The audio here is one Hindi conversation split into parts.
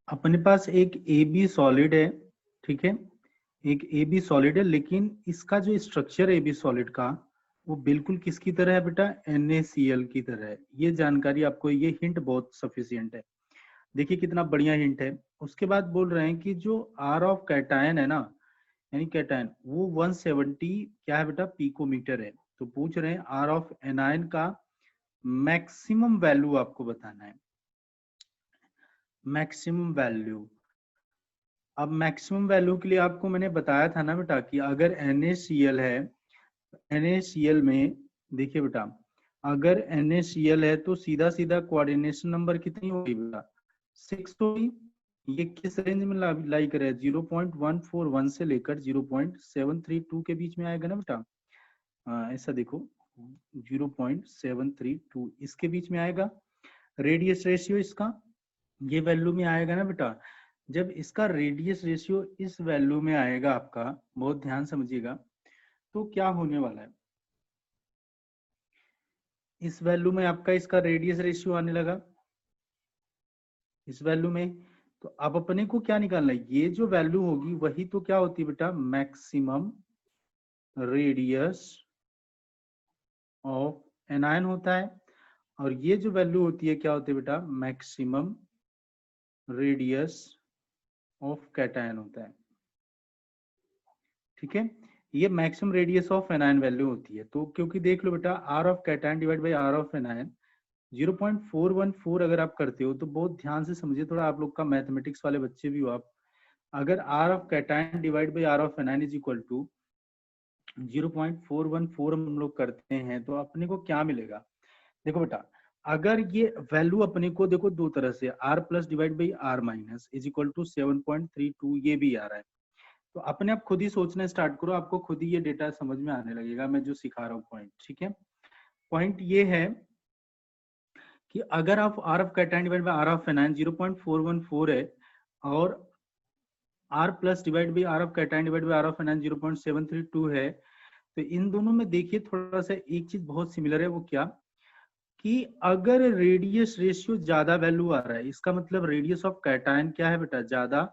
अपने पास एक ए बी सॉलिड है, ठीक है, एक ए बी सॉलिड है, लेकिन इसका जो स्ट्रक्चर है ए बी सॉलिड का वो बिल्कुल किसकी तरह है बेटा, NaCl की तरह है। ये जानकारी आपको, ये हिंट बहुत सफिशियंट है। देखिए कितना बढ़िया हिंट है। उसके बाद बोल रहे हैं कि जो आर ऑफ कैटायन है ना, यानी कैटायन, वो 170 क्या है बेटा, पिकोमीटर है। तो पूछ रहे हैं आर ऑफ एनायन का मैक्सिमम वैल्यू आपको बताना है, मैक्सिमम वैल्यू। अब मैक्सिमम वैल्यू के लिए आपको मैंने बताया था ना बेटा कि अगर NaCl है, NaCl में देखिए बेटा, अगर NaCl है तो सीधा सीधा कोऑर्डिनेशन नंबर कितनी होगी बेटा, 6 होगी। ये किस रेंज में लाई करे, 0.141 से लेकर 0.732 के बीच में आएगा ना बेटा। ऐसा देखो 0.732 इसके बीच में आएगा। रेडियस रेशियो इसका ये वैल्यू में आएगा ना बेटा। जब इसका रेडियस रेशियो इस वैल्यू में आएगा आपका, बहुत ध्यान समझिएगा, तो क्या होने वाला है, इस वैल्यू में आपका इसका रेडियस रेशियो आने लगा इस वैल्यू में। तो अब अपने को क्या निकालना है, ये जो वैल्यू होगी वही तो क्या होती है बेटा, मैक्सिमम रेडियस ऑफ एनायन होता है। और ये जो वैल्यू होती है क्या होती है बेटा, मैक्सिमम रेडियस ऑफ कैटायन होता है। ठीक है, ये maximum radius of anion value होती है। तो क्योंकि देख लो बेटा, R of cation divide by R of anion 0.414 अगर आप करते हो तो बहुत ध्यान से समझिए, थोड़ा आप लोग का मैथमेटिक्स वाले बच्चे भी हो आप। अगर R of cation divide by R of anion is equal to 0.414 हम लोग करते हैं तो अपने को क्या मिलेगा। देखो बेटा, अगर ये वैल्यू अपने को देखो दो तरह से, R plus divide by R minus is equal to 7.32 ये भी आ रहा है। तो अपने आप खुद ही सोचना स्टार्ट करो, आपको खुद ही ये डेटा समझ में आने लगेगा मैं जो सिखा रहा हूँ पॉइंट। ठीक है, पॉइंट ये है कि अगर आप R of cation divide by R of anion 0.414 है और R plus divide by R of cation divide by R of anion 0.732 है, तो इन दोनों में देखिए थोड़ा सा एक चीज बहुत सिमिलर है, वो क्या कि अगर रेडियस रेशियो ज्यादा वैल्यू आ रहा है, इसका मतलब रेडियस ऑफ कैटायन क्या है बेटा, ज्यादा,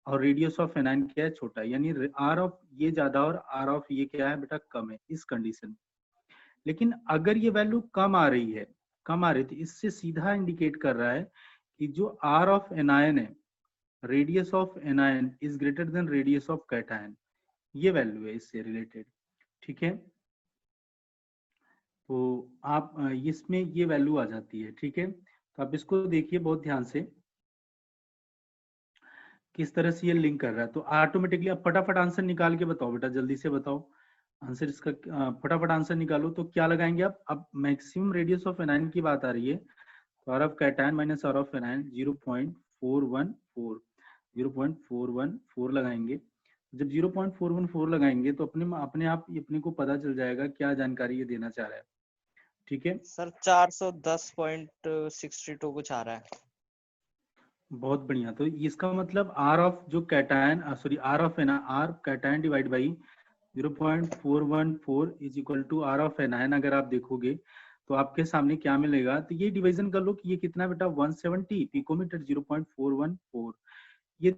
और रेडियस ऑफ एनायन क्या है, छोटा, यानी आर ऑफ ये ज्यादा और आर ऑफ ये क्या है बेटा, कम है इस कंडीशन में। लेकिन अगर ये वैल्यू कम आ रही है, कम आ रही थी, इससे सीधा इंडिकेट कर रहा है कि जो आर ऑफ एनायन है, radius of anion is greater than radius of cation, ये वैल्यू है इससे रिलेटेड। ठीक है, तो आप इसमें ये वैल्यू आ जाती है। ठीक है, तो आप इसको देखिए बहुत ध्यान से किस तरह से ये लिंक कर रहा है। तो ऑटोमेटिकली आप फटाफट आंसर निकाल के बताओ बेटा, जल्दी से बताओ आंसर इसका। फटाफट आंसर निकालो। तो क्या लगाएंगे आप, अब मैक्सिमम रेडियस ऑफ एनायन की बात आ रही है, तो R of cation minus R of anion 0.414, 0.414 लगाएंगे। जब 0.414 लगाएंगे तो अपने आप अपने को पता चल जाएगा क्या जानकारी ये देना चाह रहा है। ठीक है सर 410.62 कुछ आ रहा है। बहुत बढ़िया। तो इसका मतलब आर ऑफ जो cation, sorry R of ana, R cation divide by 0.414 is equal to R of anion. अगर आप देखोगे तो आपके सामने क्या मिलेगा, तो ये डिवीजन कर लो कि ये कितना बेटा 170 पिकोमीटर 0.414, ये